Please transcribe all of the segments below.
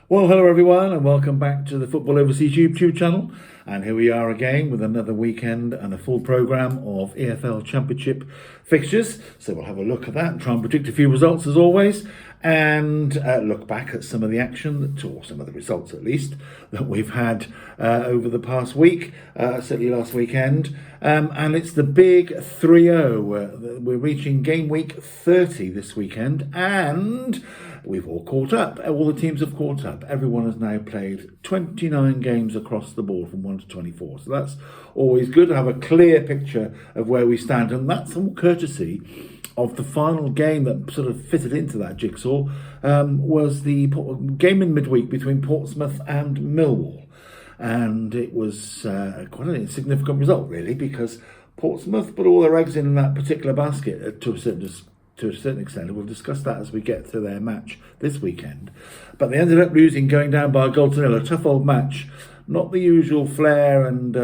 Well, hello everyone, and welcome back to the Football Overseas YouTube channel. And here we are again with another weekend and a full programme of EFL Championship fixtures. So we'll have a look at that and try and predict a few results as always, and look back at some of the action, or some of the results at least, that we've had over the past week, certainly last weekend. And it's the big 3-0. We're reaching game week 30 this weekend, and we've all caught up. All the teams have caught up. Everyone has now played 29 games across the board from 1 to 24. So that's always good to have a clear picture of where we stand. And that's all courtesy of the final game that sort of fitted into that jigsaw, was the game in midweek between Portsmouth and Millwall. And it was quite a significant result, really, because Portsmouth put all their eggs in that particular basket to a certain extent. We'll discuss that as we get to their match this weekend. But they ended up losing, going down by a goal to nil. A tough old match. Not the usual flair and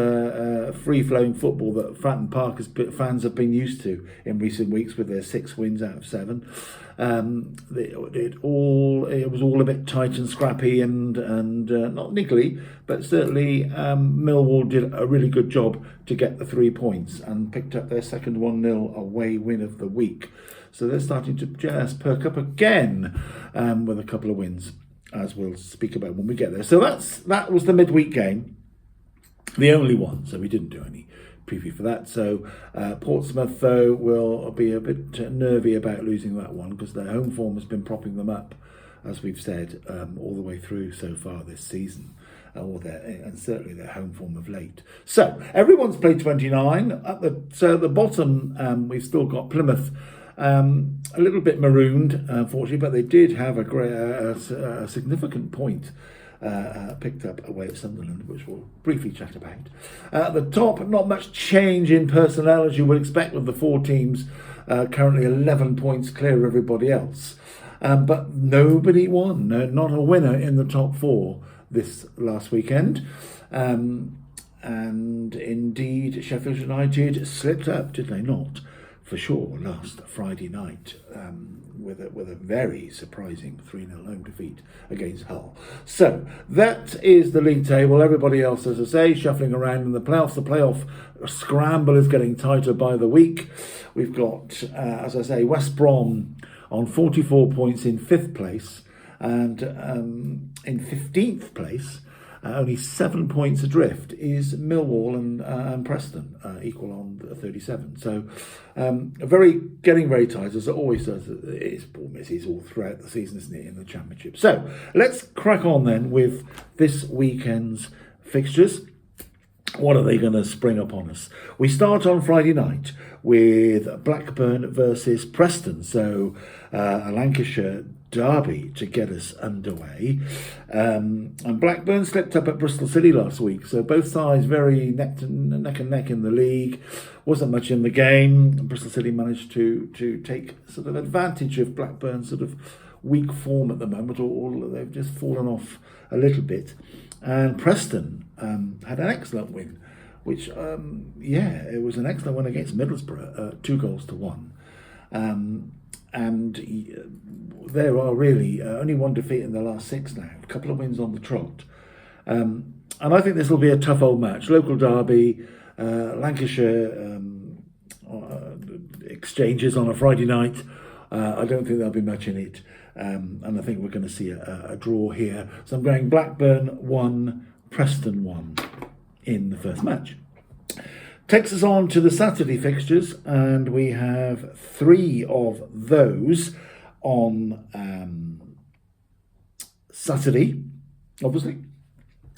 free-flowing football that Fratton Park fans have been used to in recent weeks with their 6 wins out of 7. It was all a bit tight and scrappy and not niggly, but certainly Millwall did a really good job to get the 3 points and picked up their second 1-0 away win of the week. So they're starting to just perk up again with a couple of wins, as we'll speak about when we get there. So that was the midweek game, the only one. So we didn't do any preview for that. So Portsmouth, though, will be a bit nervy about losing that one because their home form has been propping them up, as we've said, all the way through so far this season. And certainly their home form of late. So everyone's played 29. At the bottom, we've still got Plymouth. A little bit marooned, unfortunately, but they did have a significant point picked up away at Sunderland, which we'll briefly chat about. At the top, not much change in personnel, as you would expect, with the 4 teams currently 11 points clear of everybody else. But nobody won, not a winner in the top 4 this last weekend. And indeed, Sheffield United slipped up, did they not? For sure, last Friday night with a very surprising 3-0 home defeat against Hull. So that is the league table. Everybody else, as I say, shuffling around in the playoffs. The playoff scramble is getting tighter by the week. We've got, as I say, West Brom on 44 points in 5th place, and in 15th place, only 7 points adrift, is Millwall and Preston, equal on 37. So getting very tight, as it always does. It's poor misses all throughout the season, isn't it, in the Championship. So let's crack on then with this weekend's fixtures. What are they going to spring upon us? We start on Friday night with Blackburn versus Preston. So a Lancashire derby to get us underway. And Blackburn slipped up at Bristol City last week. So both sides very neck and neck in the league. Wasn't much in the game. Bristol City managed to take sort of advantage of Blackburn's sort of weak form at the moment, or they've just fallen off a little bit. And Preston had an excellent win, which, it was an excellent win against Middlesbrough, 2-1. And there are really only 1 defeat in the last 6 now, a couple of wins on the trot. And I think this will be a tough old match. Local derby, Lancashire exchanges on a Friday night. I don't think there'll be much in it. And I think we're going to see a draw here. So I'm going Blackburn 1, Preston 1 in the first match. Takes us on to the Saturday fixtures, and we have 3 of those on Saturday, obviously.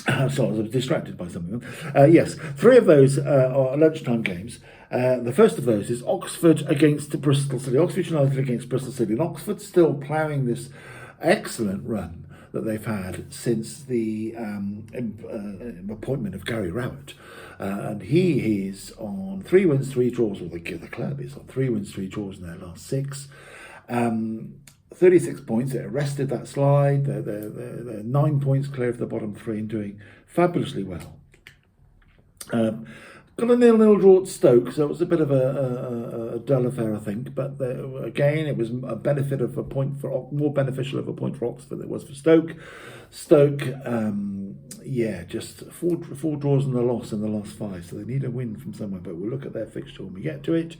Sorry, I was distracted by something. Yes, 3 of those are lunchtime games. The first of those is Oxford against Bristol City. Oxford United against Bristol City. And Oxford's still ploughing this excellent run that they've had since the appointment of Gary Rowett. And he is on 3 wins, 3 draws, or the club is on 3 wins, 3 draws in their last 6. 36 points. It arrested that slide. They're 9 points clear of the bottom 3 and doing fabulously well. Got a 0-0 draw at Stoke, so it was a bit of a dull affair, I think. But again, it was a benefit of a point for more beneficial of a point for Oxford than it was for Stoke. Stoke, just four draws and a loss in the last 5, so they need a win from somewhere. But we'll look at their fixture when we get to it.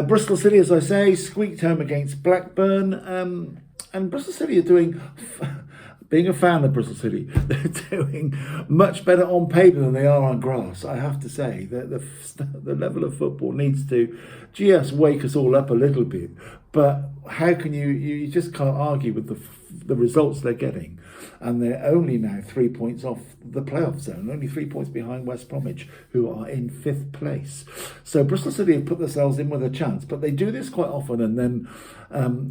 Bristol City, as I say, squeaked home against Blackburn, and Bristol City are doing. Being a fan of Bristol City, they're doing much better on paper than they are on grass. I have to say that the level of football needs to just wake us all up a little bit. But how can you just can't argue with the results they're getting, and they're only now 3 points off the playoff zone, only 3 points behind West Bromwich, who are in 5th place. So Bristol City have put themselves in with a chance, but they do this quite often, and then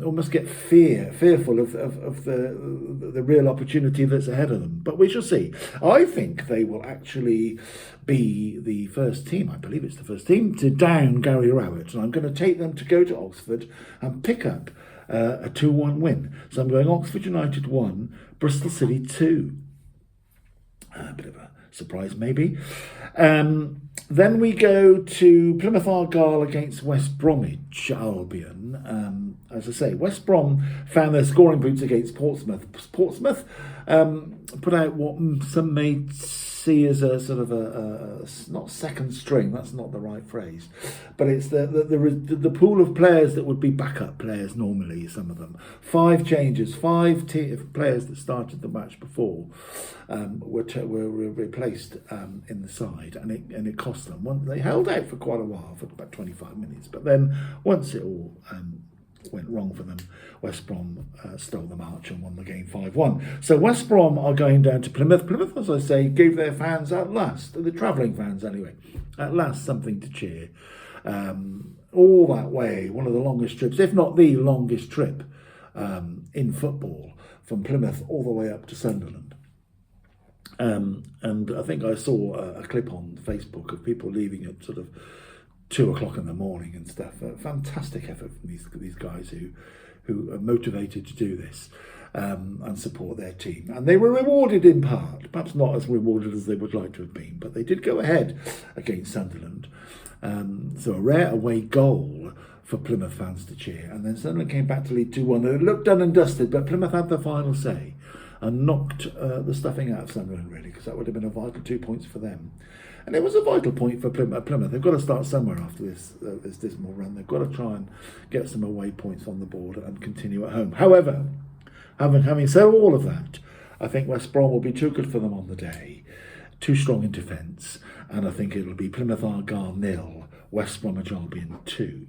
almost get fearful of the real opportunity that's ahead of them. But we shall see. I think they will actually be the first team, I believe it's the first team, to down Gary Rowett, and I'm going to take them to go to Oxford and pick up a 2-1 win. So I'm going Oxford United 1, Bristol City 2. A bit of a surprise maybe. Then we go to Plymouth Argyle against West Bromwich Albion. As I say, West Brom found their scoring boots against Portsmouth. Portsmouth put out what some may see as a sort of a not second string, that's not the right phrase, but it's the pool of players that would be backup players normally, some of them. 5 changes, 5 players that started the match before were replaced in the side, and it cost them. They held out for quite a while, for about 25 minutes, but then once it all went wrong for them, West Brom stole the march and won the game 5-1. So West Brom are going down to Plymouth. Plymouth, as I say, gave their fans at last, the travelling fans anyway, at last something to cheer. All that way, one of the longest trips, if not the longest trip in football, from Plymouth all the way up to Sunderland. And I think I saw a clip on Facebook of people leaving at sort of 2 o'clock in the morning and stuff. A fantastic effort from these guys who are motivated to do this and support their team. And they were rewarded in part, perhaps not as rewarded as they would like to have been, but they did go ahead against Sunderland. So a rare away goal for Plymouth fans to cheer. And then Sunderland came back to lead 2-1. It looked done and dusted, but Plymouth had the final say and knocked the stuffing out of Sunderland, really, because that would have been a vital 2 points for them. And it was a vital point for Plymouth. They've got to start somewhere after this dismal run. They've got to try and get some away points on the board and continue at home. However, having said all of that, I think West Brom will be too good for them on the day, too strong in defence, and I think it'll be Plymouth Argyle 0, West Bromwich Albion 2.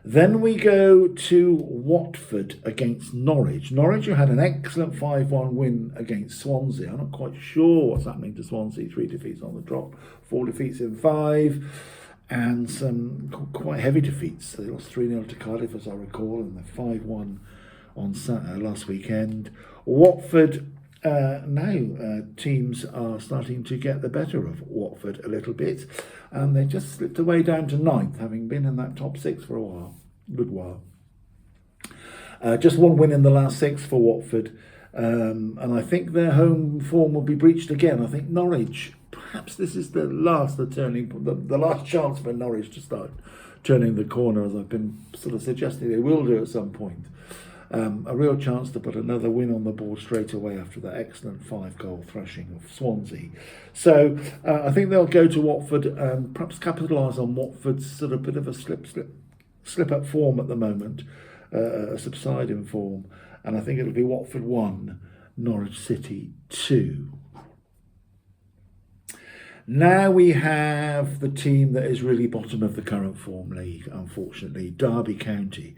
Then we go to Watford against Norwich. Norwich, who had an excellent 5-1 win against Swansea. I'm not quite sure what's happening to Swansea. 3 defeats on the drop, 4 defeats in 5, and some quite heavy defeats. They lost 3-0 to Cardiff, as I recall, and the 5-1 on last weekend. Watford, now teams are starting to get the better of Watford a little bit, and they just slipped away down to 9th, having been in that top 6 for a while, good while. Just 1 win in the last 6 for Watford, and I think their home form will be breached again. I think Norwich, perhaps this is the last chance for Norwich to start turning the corner, as I've been sort of suggesting they will do at some point. A real chance to put another win on the board straight away after that excellent 5-goal thrashing of Swansea. So I think they'll go to Watford and perhaps capitalise on Watford's sort of bit of a slip up form at the moment, a subsiding form, and I think it'll be Watford 1, Norwich City 2. Now we have the team that is really bottom of the current form league, unfortunately, Derby County.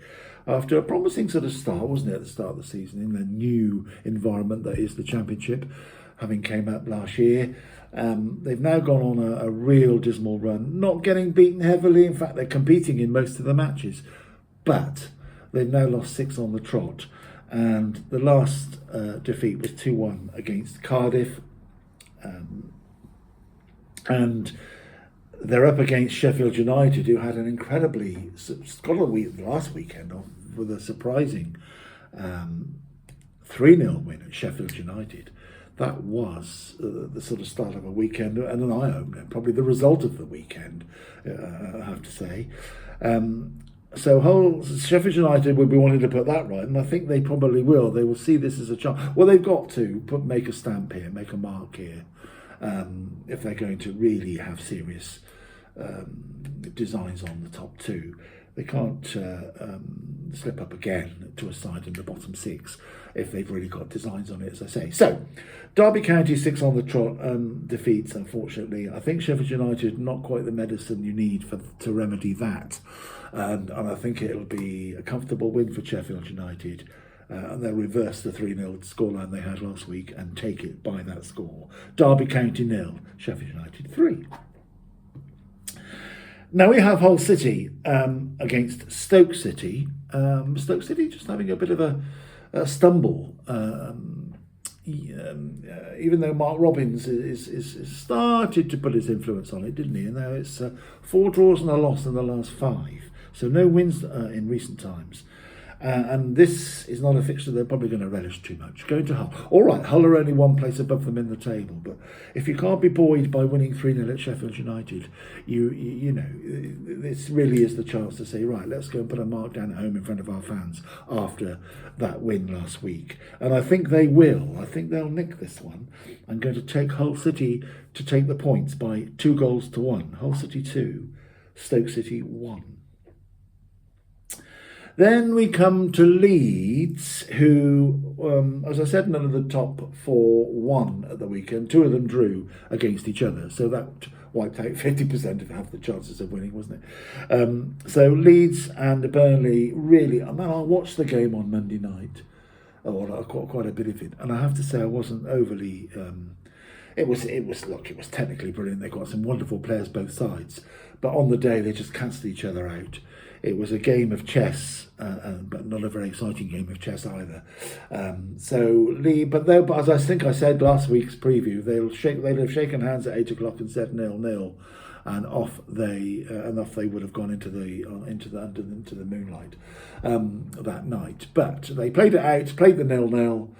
After a promising sort of start, wasn't it, at the start of the season, in the new environment that is the Championship, having came up last year, they've now gone on a real dismal run, not getting beaten heavily. In fact, they're competing in most of the matches, but they've now lost 6 on the trot, and the last defeat was 2-1 against Cardiff, and they're up against Sheffield United, who had an incredibly last weekend with a surprising 3-0 win at Sheffield United. that was the sort of start of a weekend and an eye-opener, probably the result of the weekend, I have to say. So Sheffield United will be wanting to put that right, and I think they probably will. They will see this as a chance. Well, they've got to make a stamp here, make a mark here, if they're going to really have serious designs on the top two. They can't slip up again to a side in the bottom six if they've really got designs on it, as I say. So, Derby County 6 on the trot, defeats, unfortunately. I think Sheffield United not quite the medicine you need to remedy that. And I think it'll be a comfortable win for Sheffield United. And they'll reverse the 3-0 scoreline they had last week and take it by that score. Derby County 0, Sheffield United 3. Now we have Hull City against Stoke City. Stoke City just having a bit of a stumble. Even though Mark Robins is started to put his influence on it, didn't he? And now it's 4 draws and a loss in the last 5. So no wins in recent times. And this is not a fixture they're probably going to relish too much. Going to Hull. All right, Hull are only one place above them in the table, but if you can't be buoyed by winning 3-0 at Sheffield United, you know, this really is the chance to say, right, let's go and put a mark down at home in front of our fans after that win last week. And I think they will. I think they'll nick this one. I'm going to take Hull City to take the points by 2-1. Hull City 2, Stoke City 1. Then we come to Leeds, who, as I said, none of the top 4 won at the weekend. 2 of them drew against each other. So that wiped out 50% of half the chances of winning, wasn't it? So Leeds and Burnley, really, I watched the game on Monday night, or quite a bit of it. And I have to say I wasn't overly... It was technically brilliant. They've got some wonderful players both sides. But on the day, they just cancelled each other out. It was a game of chess, but not a very exciting game of chess either. But as I think I said last week's preview, they'll have shaken hands at 8 o'clock and said 0-0, and off they would have gone into the moonlight that night. But they played it out, played the 0-0.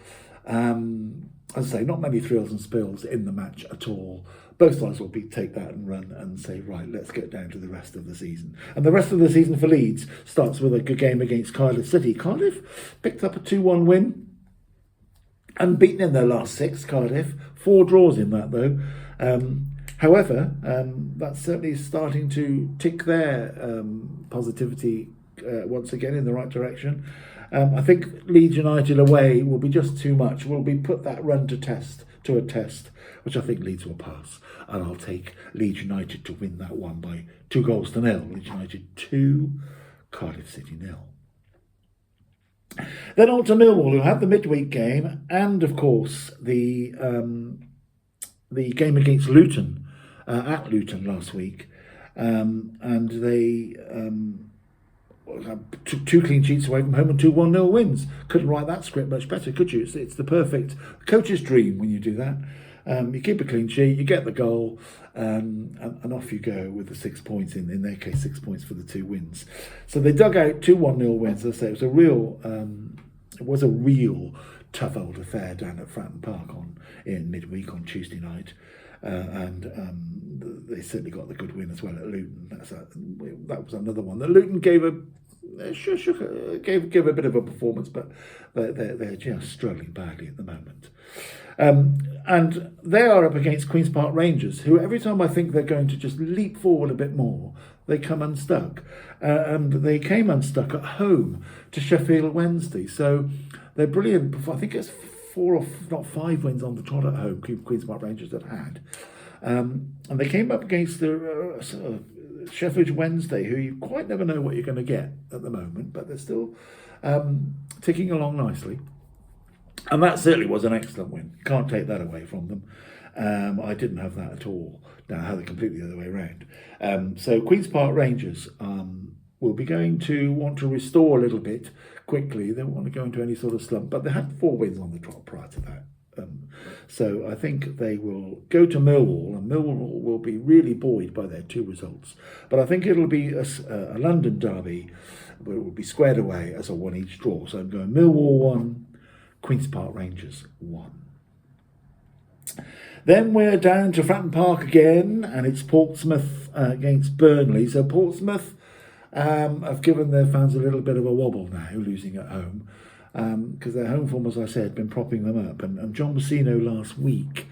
As I say, not many thrills and spills in the match at all. Both sides will take that and run and say, right, let's get down to the rest of the season. And the rest of the season for Leeds starts with a good game against Cardiff City. Cardiff picked up a 2-1 win, unbeaten in their last 6, Cardiff. 4 draws in that, though. However, that's certainly starting to tick their positivity once again in the right direction. I think Leeds United away will be just too much. Will be put that run to a test, which I think Leeds will pass. And I'll take Leeds United to win that one by 2-0. Leeds United 2, Cardiff City 0. Then on to Millwall, who had the midweek game and, of course, the game against Luton at Luton last week, and they. Took 2 clean sheets away from home and 2 1-0 wins. Couldn't write that script much better, could you? It's the perfect coach's dream when you do that. You keep a clean sheet, you get the goal, and off you go with the 6 points. In their case, 6 points for the 2 wins. So they dug out 2 1-0 wins. As I say, it was a real tough old affair down at Fratton Park in midweek on Tuesday night. And they certainly got the good win as well at Luton. That was another one. The Luton gave a bit of a performance, but they're just struggling badly at the moment. And they are up against Queen's Park Rangers, who every time I think they're going to just leap forward a bit more, they come unstuck. And they came unstuck at home to Sheffield Wednesday. So they're brilliant. I think it's 4 or not 5 wins on the trot at home, Queen's Park Rangers have had. And they came up against the Sheffield Wednesday, who you quite never know what you're going to get at the moment, but they're still ticking along nicely. And that certainly was an excellent win. Can't take that away from them. I didn't have that at all. Now I had it completely the other way around. So Queen's Park Rangers will be going to want to restore a little bit quickly. They don't want to go into any sort of slump, but they had 4 wins on the trot prior to that. So I think they will go to Millwall, and Millwall will be really buoyed by their 2 results. But I think it'll be a London derby, but it will be squared away as a 1-each draw. So I'm going Millwall 1, Queen's Park Rangers 1. Then we're down to Fratton Park again, and it's Portsmouth against Burnley. So Portsmouth have given their fans a little bit of a wobble now, losing at home, because their home form, as I said, been propping them up. And John Messino last week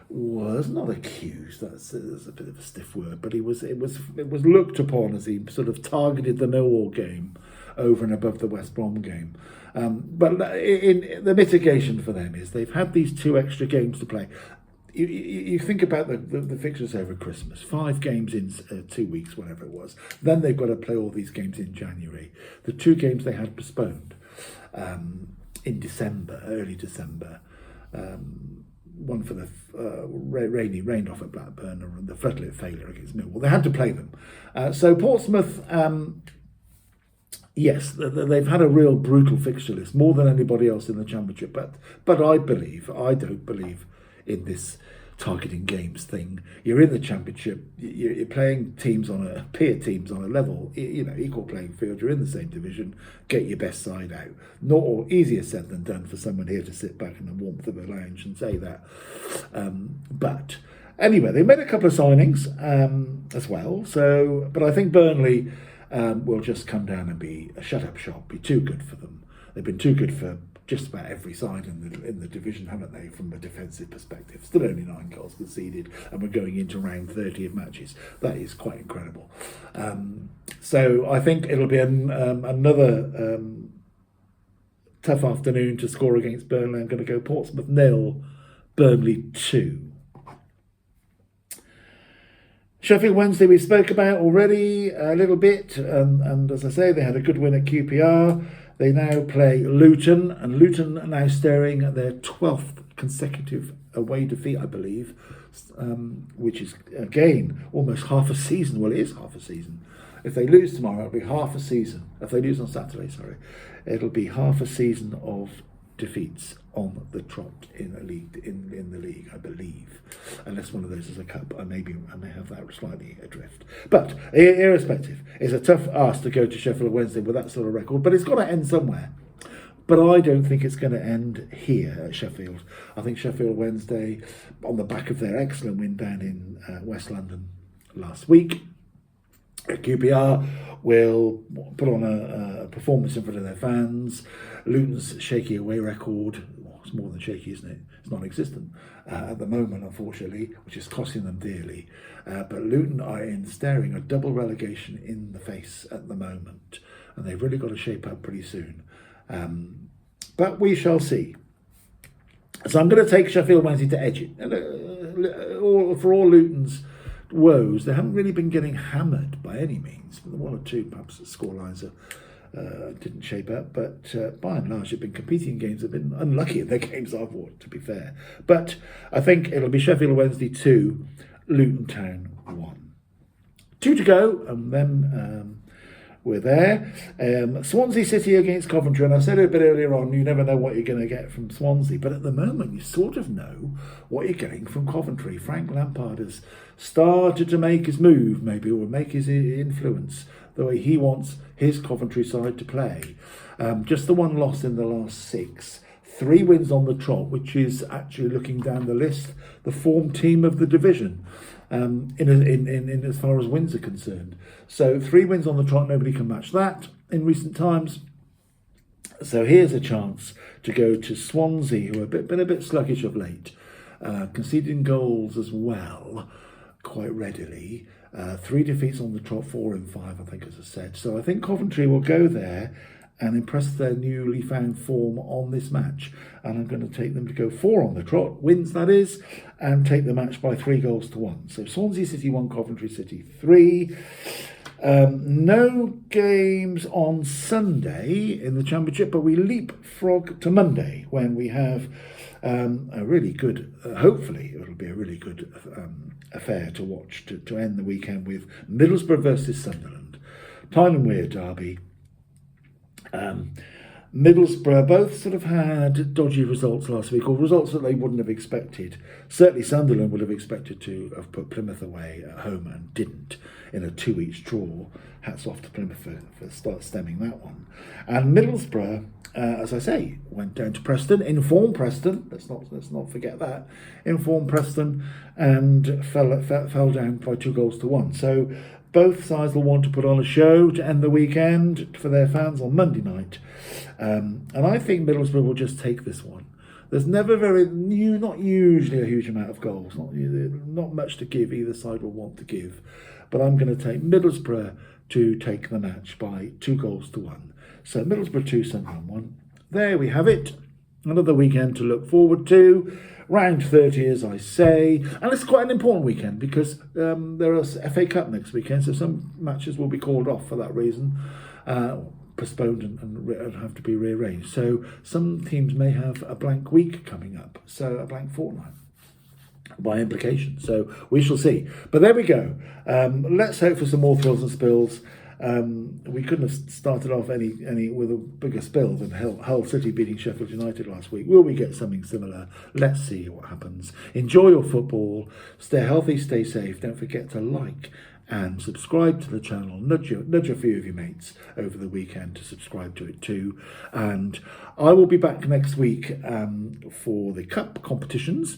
was not accused. That's a bit of a stiff word, but it was looked upon as he sort of targeted the Millwall game over and above the West Brom game. But in the mitigation for them is they've had these 2 extra games to play. You think about the fixtures over Christmas, 5 games in 2 weeks, whatever it was. Then they've got to play all these games in January. The 2 games they had postponed in December, early December. One for the rained off at Blackburn, and the floodlit failure against Millwall. They had to play them. So Portsmouth, yes, they've had a real brutal fixture list, more than anybody else in the Championship. But I don't believe in this targeting games thing. You're in the Championship, you're playing teams peer teams on a level, equal playing field. You're in the same division. Get your best side out. Not easier said than done for someone here to sit back in the warmth of a lounge and say that. But anyway, they made a couple of signings as well. So, but I think Burnley will just come down and be a shut-up shop. Be too good for them. They've been too good for just about every side in the division, haven't they, from a defensive perspective? Still only 9 goals conceded, and we're going into round 30 of matches. That is quite incredible. So I think it'll be another tough afternoon to score against Burnley. I'm going to go Portsmouth 0, Burnley 2. Sheffield Wednesday we spoke about already a little bit, and as I say, they had a good win at QPR. They now play Luton, and Luton are now staring at their 12th consecutive away defeat, I believe, which is, again, almost half a season. Well, it is half a season. If they lose tomorrow, it'll be half a season. If they lose on Saturday, it'll be half a season of defeats on the trot in the league, I believe, unless one of those is a cup. I may have that slightly adrift. But irrespective, it's a tough ask to go to Sheffield Wednesday with that sort of record, but it's got to end somewhere. But I don't think it's going to end here at Sheffield. I think Sheffield Wednesday, on the back of their excellent win down in West London last week, QPR will put on a performance in front of their fans. Luton's shaky away record, well, it's more than shaky, isn't it? It's non-existent at the moment, unfortunately, which is costing them dearly. But Luton are staring a double relegation in the face at the moment, and they've really got to shape up pretty soon. But we shall see. So I'm going to take Sheffield Wednesday to edge it. For all Luton's woes, they haven't really been getting hammered by any means. One or two, perhaps, scorelines didn't shape up, but by and large, they've been competing in games. They've been unlucky in their games I've watched, to be fair. But I think it'll be Sheffield Wednesday 2, Luton Town 1. 2 to go, and then we're there. Swansea City against Coventry, and I said it a bit earlier on, you never know what you're going to get from Swansea, but at the moment you sort of know what you're getting from Coventry. Frank Lampard has started to make his move, maybe, or make his influence the way he wants his Coventry side to play. Just the one loss in the last 6. 3 wins on the trot, which is actually, looking down the list, the form team of the division. In as far as wins are concerned. So 3 wins on the trot, nobody can match that in recent times. So here's a chance to go to Swansea, who have been a bit sluggish of late, conceding goals as well, quite readily. 3 defeats on the trot, 4 in 5, I think, as I said. So I think Coventry will go there and impress their newly found form on this match. And I'm going to take them to go 4 on the trot, wins that is, and take the match by 3 goals to 1. So Swansea City 1, Coventry City 3. No games on Sunday in the Championship, but we leapfrog to Monday when we have a really good, hopefully it'll be a really good affair to watch to end the weekend with Middlesbrough versus Sunderland. Tyne and Wear derby. Middlesbrough both sort of had dodgy results last week, or results that they wouldn't have expected. Certainly Sunderland would have expected to have put Plymouth away at home and didn't in a 2-each draw. Hats off to Plymouth for stemming that one. And Middlesbrough, as I say, went down to Preston, informed Preston, let's not forget that, informed Preston, and fell down by 2-1. So both sides will want to put on a show to end the weekend for their fans on Monday night. And I think Middlesbrough will just take this one. There's not usually a huge amount of goals, not much to give, either side will want to give. But I'm going to take Middlesbrough to take the match by 2-1. So Middlesbrough 2, Sunderland 1. There we have it. Another weekend to look forward to. Round 30, as I say. And it's quite an important weekend because there is FA Cup next weekend, so some matches will be called off for that reason, postponed and have to be rearranged. So some teams may have a blank week coming up, so a blank fortnight by implication. So we shall see. But there we go. Let's hope for some more thrills and spills. We couldn't have started off any with a bigger spill than Hull City beating Sheffield United last week. Will we get something similar? Let's see what happens. Enjoy your football. Stay healthy, stay safe. Don't forget to like and subscribe to the channel. Nudge a few of your mates over the weekend to subscribe to it too. And I will be back next week for the cup competitions.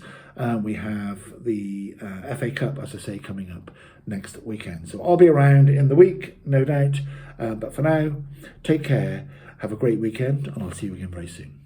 We have the FA Cup, as I say, coming up next weekend. So I'll be around in the week, no doubt. But for now, take care, have a great weekend, and I'll see you again very soon.